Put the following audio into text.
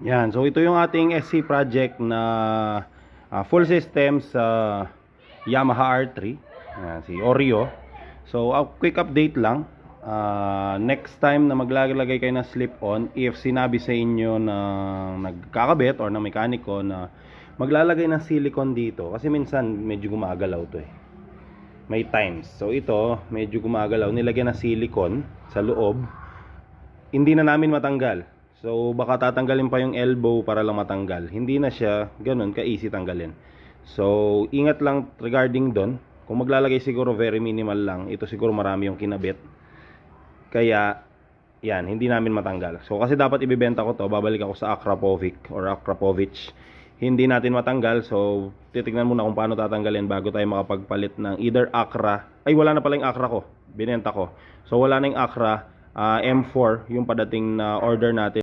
Yan, so ito yung ating SC project na full system sa Yamaha R3. Yan, si Oreo. So quick update lang. Next time na maglalagay kayo ng slip-on, if sinabi sa inyo na nagkakabit or na mekaniko na maglalagay ng silicone dito, kasi minsan medyo gumagalaw to eh. May times. So ito, medyo gumagalaw. Nilagyan ng silicone sa loob. Hindi na namin matanggal. So baka tatanggalin pa yung elbow para lang matanggal. Hindi na siya ganun ka-easy tanggalin. So ingat lang regarding doon. Kung maglalagay siguro very minimal lang. Ito siguro marami yung kinabit. Kaya yan, hindi namin matanggal. So kasi dapat ibebenta ko to, babalik ako sa Akrapovic or Akrapovich. Hindi natin matanggal. So titingnan muna kung paano tatanggalin bago tayo makapagpalit ng either Akra. Ay wala na pala yung Akra ko. Binenta ko. So wala na yung Akra. M4 yung padating na order natin.